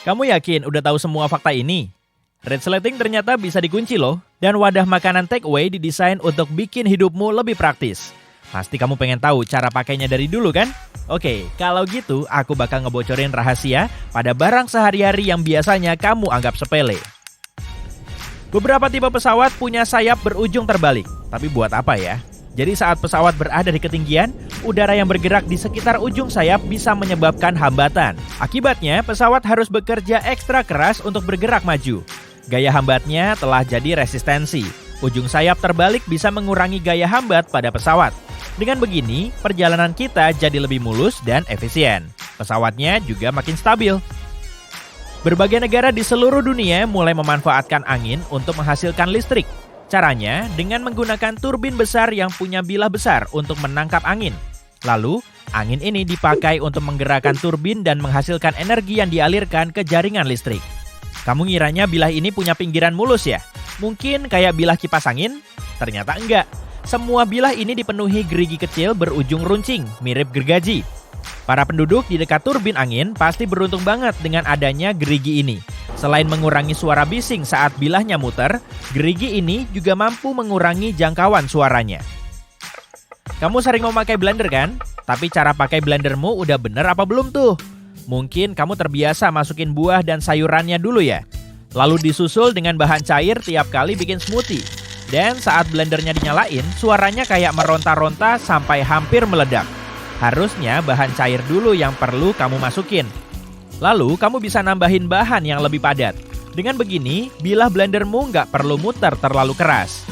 Kamu yakin udah tahu semua fakta ini? Resleting ternyata bisa dikunci loh, dan wadah makanan take away didesain untuk bikin hidupmu lebih praktis. Pasti kamu pengen tahu cara pakainya dari dulu kan? Oke, kalau gitu aku bakal ngebocorin rahasia pada barang sehari-hari yang biasanya kamu anggap sepele. Beberapa tipe pesawat punya sayap berujung terbalik, tapi buat apa ya? Jadi saat pesawat berada di ketinggian, udara yang bergerak di sekitar ujung sayap bisa menyebabkan hambatan. Akibatnya, pesawat harus bekerja ekstra keras untuk bergerak maju. Gaya hambatnya telah jadi resistensi. Ujung sayap terbalik bisa mengurangi gaya hambat pada pesawat. Dengan begini, perjalanan kita jadi lebih mulus dan efisien. Pesawatnya juga makin stabil. Berbagai negara di seluruh dunia mulai memanfaatkan angin untuk menghasilkan listrik. Caranya dengan menggunakan turbin besar yang punya bilah besar untuk menangkap angin. Lalu, angin ini dipakai untuk menggerakkan turbin dan menghasilkan energi yang dialirkan ke jaringan listrik. Kamu ngiranya bilah ini punya pinggiran mulus ya? Mungkin kayak bilah kipas angin? Ternyata enggak. Semua bilah ini dipenuhi gerigi kecil berujung runcing, mirip gergaji. Para penduduk di dekat turbin angin pasti beruntung banget dengan adanya gerigi ini. Selain mengurangi suara bising saat bilahnya muter, gerigi ini juga mampu mengurangi jangkauan suaranya. Kamu sering memakai blender kan? Tapi cara pakai blendermu udah bener apa belum tuh? Mungkin kamu terbiasa masukin buah dan sayurannya dulu ya. Lalu disusul dengan bahan cair tiap kali bikin smoothie. Dan saat blendernya dinyalain, suaranya kayak meronta-ronta sampai hampir meledak. Harusnya bahan cair dulu yang perlu kamu masukin. Lalu kamu bisa nambahin bahan yang lebih padat. Dengan begini, bilah blendermu nggak perlu muter terlalu keras.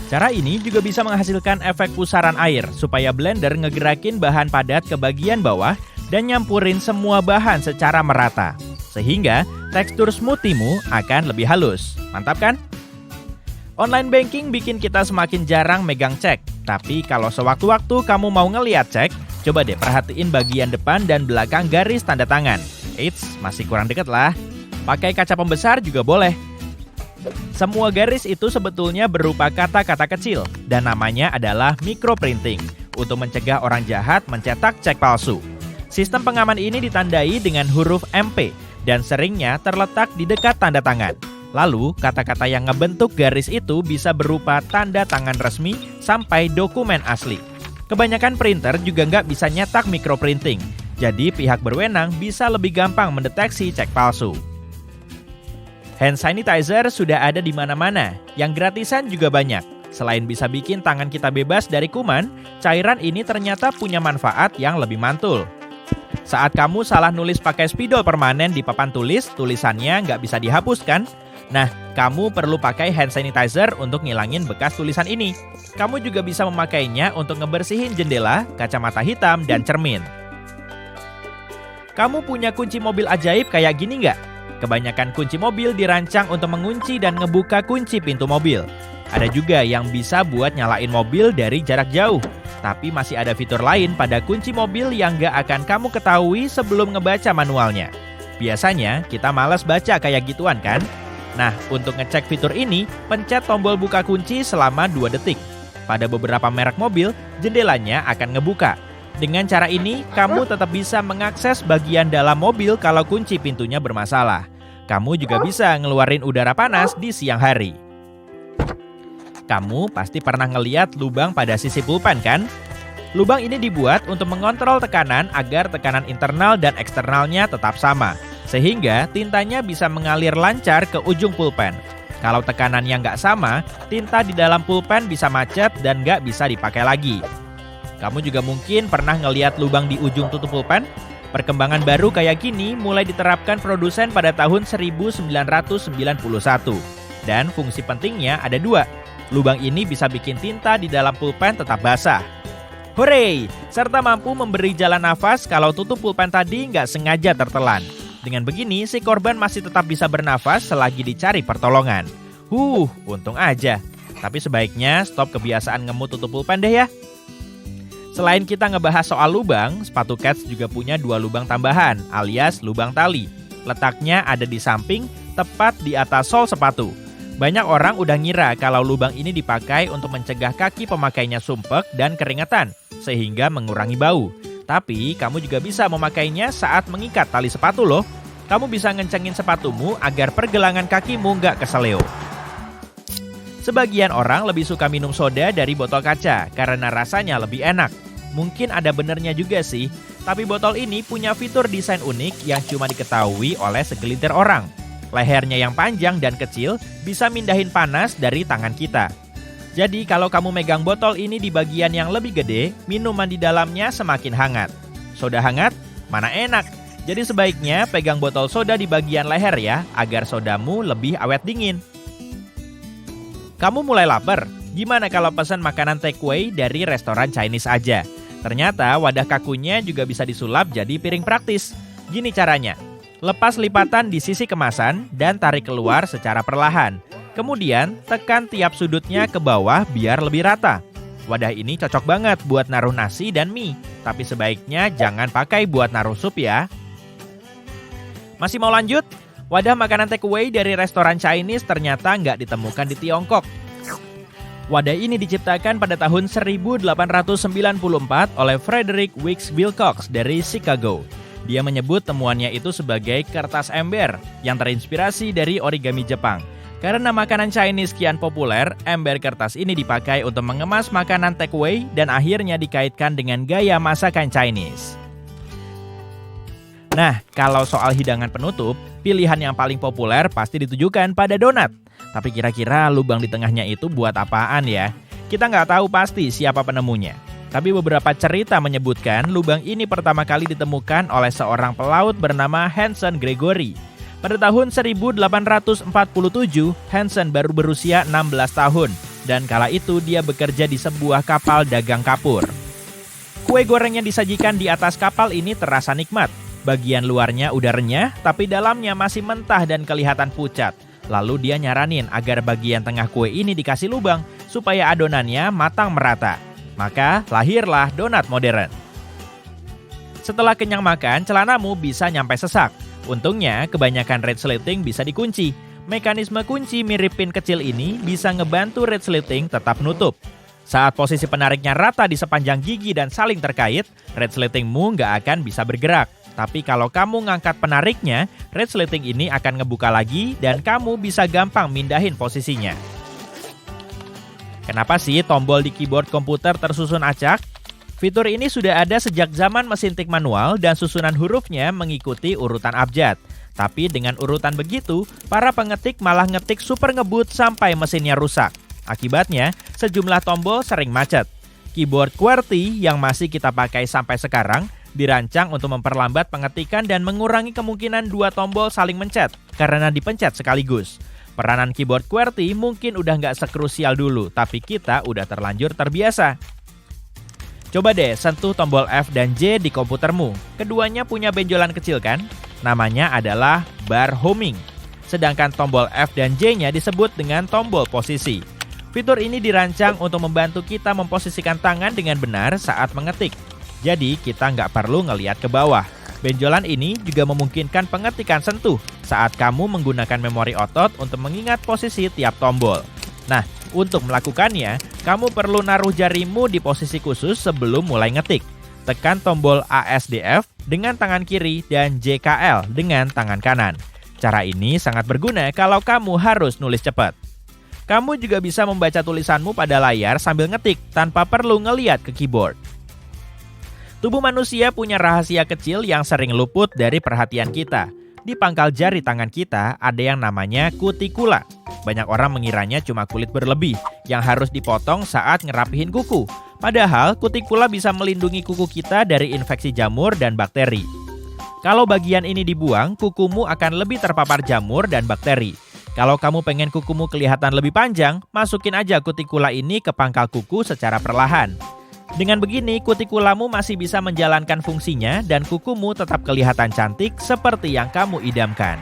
Cara ini juga bisa menghasilkan efek pusaran air supaya blender ngegerakin bahan padat ke bagian bawah dan nyampurin semua bahan secara merata. Sehingga tekstur smoothie-mu akan lebih halus. Mantap kan? Online banking bikin kita semakin jarang megang cek. Tapi kalau sewaktu-waktu kamu mau ngeliat cek, coba deh perhatiin bagian depan dan belakang garis tanda tangan. Eits, masih kurang dekat lah. Pakai kaca pembesar juga boleh. Semua garis itu sebetulnya berupa kata-kata kecil dan namanya adalah microprinting untuk mencegah orang jahat mencetak cek palsu. Sistem pengaman ini ditandai dengan huruf MP dan seringnya terletak di dekat tanda tangan. Lalu, kata-kata yang ngebentuk garis itu bisa berupa tanda tangan resmi sampai dokumen asli. Kebanyakan printer juga nggak bisa nyetak microprinting. Jadi pihak berwenang bisa lebih gampang mendeteksi cek palsu. Hand sanitizer sudah ada di mana-mana, yang gratisan juga banyak. Selain bisa bikin tangan kita bebas dari kuman, cairan ini ternyata punya manfaat yang lebih mantul. Saat kamu salah nulis pakai spidol permanen di papan tulis, tulisannya nggak bisa dihapuskan. Nah, kamu perlu pakai hand sanitizer untuk ngilangin bekas tulisan ini. Kamu juga bisa memakainya untuk ngebersihin jendela, kacamata hitam, dan cermin. Kamu punya kunci mobil ajaib kayak gini nggak? Kebanyakan kunci mobil dirancang untuk mengunci dan ngebuka kunci pintu mobil. Ada juga yang bisa buat nyalain mobil dari jarak jauh. Tapi masih ada fitur lain pada kunci mobil yang nggak akan kamu ketahui sebelum ngebaca manualnya. Biasanya kita malas baca kayak gituan kan? Nah, untuk ngecek fitur ini, pencet tombol buka kunci selama 2 detik. Pada beberapa merek mobil, jendelanya akan ngebuka. Dengan cara ini, kamu tetap bisa mengakses bagian dalam mobil kalau kunci pintunya bermasalah. Kamu juga bisa ngeluarin udara panas di siang hari. Kamu pasti pernah ngeliat lubang pada sisi pulpen kan? Lubang ini dibuat untuk mengontrol tekanan agar tekanan internal dan eksternalnya tetap sama. Sehingga tintanya bisa mengalir lancar ke ujung pulpen. Kalau tekanannya nggak sama, tinta di dalam pulpen bisa macet dan nggak bisa dipakai lagi. Kamu juga mungkin pernah ngeliat lubang di ujung tutup pulpen? Perkembangan baru kayak gini mulai diterapkan produsen pada tahun 1991. Dan fungsi pentingnya ada 2. Lubang ini bisa bikin tinta di dalam pulpen tetap basah. Hore! Serta mampu memberi jalan nafas kalau tutup pulpen tadi nggak sengaja tertelan. Dengan begini, si korban masih tetap bisa bernafas selagi dicari pertolongan. Untung aja. Tapi sebaiknya stop kebiasaan ngemut tutup pulpen deh ya. Selain kita ngebahas soal lubang, sepatu Keds juga punya 2 lubang tambahan, alias lubang tali. Letaknya ada di samping, tepat di atas sol sepatu. Banyak orang udah ngira kalau lubang ini dipakai untuk mencegah kaki pemakainya sumpek dan keringetan, sehingga mengurangi bau. Tapi, kamu juga bisa memakainya saat mengikat tali sepatu loh. Kamu bisa ngencengin sepatumu agar pergelangan kakimu nggak keseleo. Sebagian orang lebih suka minum soda dari botol kaca karena rasanya lebih enak. Mungkin ada benernya juga sih, tapi botol ini punya fitur desain unik yang cuma diketahui oleh segelintir orang. Lehernya yang panjang dan kecil bisa mindahin panas dari tangan kita. Jadi kalau kamu megang botol ini di bagian yang lebih gede, minuman di dalamnya semakin hangat. Soda hangat? Mana enak. Jadi sebaiknya pegang botol soda di bagian leher ya, agar sodamu lebih awet dingin. Kamu mulai lapar? Gimana kalau pesan makanan takeaway dari restoran Chinese aja? Ternyata wadah kakunya juga bisa disulap jadi piring praktis. Gini caranya, lepas lipatan di sisi kemasan dan tarik keluar secara perlahan. Kemudian tekan tiap sudutnya ke bawah biar lebih rata. Wadah ini cocok banget buat naruh nasi dan mie, tapi sebaiknya jangan pakai buat naruh sup ya. Masih mau lanjut? Wadah makanan takeaway dari restoran Chinese ternyata nggak ditemukan di Tiongkok. Wadah ini diciptakan pada tahun 1894 oleh Frederick Weeks Wilcox dari Chicago. Dia menyebut temuannya itu sebagai kertas ember yang terinspirasi dari origami Jepang. Karena makanan Chinese kian populer, ember kertas ini dipakai untuk mengemas makanan takeaway dan akhirnya dikaitkan dengan gaya masakan Chinese. Nah, kalau soal hidangan penutup, pilihan yang paling populer pasti ditujukan pada donat. Tapi kira-kira lubang di tengahnya itu buat apaan ya? Kita nggak tahu pasti siapa penemunya. Tapi beberapa cerita menyebutkan lubang ini pertama kali ditemukan oleh seorang pelaut bernama Hansen Gregory. Pada tahun 1847, Hansen baru berusia 16 tahun. Dan kala itu dia bekerja di sebuah kapal dagang kapur. Kue goreng yang disajikan di atas kapal ini terasa nikmat. Bagian luarnya udah renyah, tapi dalamnya masih mentah dan kelihatan pucat. Lalu dia nyaranin agar bagian tengah kue ini dikasih lubang, supaya adonannya matang merata. Maka lahirlah donat modern. Setelah kenyang makan, celanamu bisa nyampe sesak. Untungnya, kebanyakan resleting bisa dikunci. Mekanisme kunci mirip pin kecil ini bisa ngebantu resleting tetap nutup. Saat posisi penariknya rata di sepanjang gigi dan saling terkait, resletingmu nggak akan bisa bergerak. Tapi kalau kamu ngangkat penariknya, resleting ini akan ngebuka lagi dan kamu bisa gampang mindahin posisinya. Kenapa sih tombol di keyboard komputer tersusun acak? Fitur ini sudah ada sejak zaman mesin tik manual dan susunan hurufnya mengikuti urutan abjad. Tapi dengan urutan begitu, para pengetik malah ngetik super ngebut sampai mesinnya rusak. Akibatnya, sejumlah tombol sering macet. Keyboard QWERTY yang masih kita pakai sampai sekarang dirancang untuk memperlambat pengetikan dan mengurangi kemungkinan dua tombol saling mencet karena dipencet sekaligus. Peranan keyboard QWERTY mungkin udah nggak sekrusial dulu, tapi kita udah terlanjur terbiasa. Coba deh sentuh tombol F dan J di komputermu. Keduanya punya benjolan kecil kan? Namanya adalah bar homing. Sedangkan tombol F dan J-nya disebut dengan tombol posisi. Fitur ini dirancang untuk membantu kita memposisikan tangan dengan benar saat mengetik. Jadi kita nggak perlu ngelihat ke bawah. Benjolan ini juga memungkinkan pengetikan sentuh saat kamu menggunakan memori otot untuk mengingat posisi tiap tombol. Nah, untuk melakukannya, kamu perlu naruh jarimu di posisi khusus sebelum mulai ngetik. Tekan tombol ASDF dengan tangan kiri dan JKL dengan tangan kanan. Cara ini sangat berguna kalau kamu harus nulis cepat. Kamu juga bisa membaca tulisanmu pada layar sambil ngetik tanpa perlu ngelihat ke keyboard. Tubuh manusia punya rahasia kecil yang sering luput dari perhatian kita. Di pangkal jari tangan kita ada yang namanya kutikula. Banyak orang mengiranya cuma kulit berlebih yang harus dipotong saat ngerapihin kuku. Padahal kutikula bisa melindungi kuku kita dari infeksi jamur dan bakteri. Kalau bagian ini dibuang, kukumu akan lebih terpapar jamur dan bakteri. Kalau kamu pengen kukumu kelihatan lebih panjang, masukin aja kutikula ini ke pangkal kuku secara perlahan. Dengan begini, kutikulamu masih bisa menjalankan fungsinya dan kukumu tetap kelihatan cantik seperti yang kamu idamkan.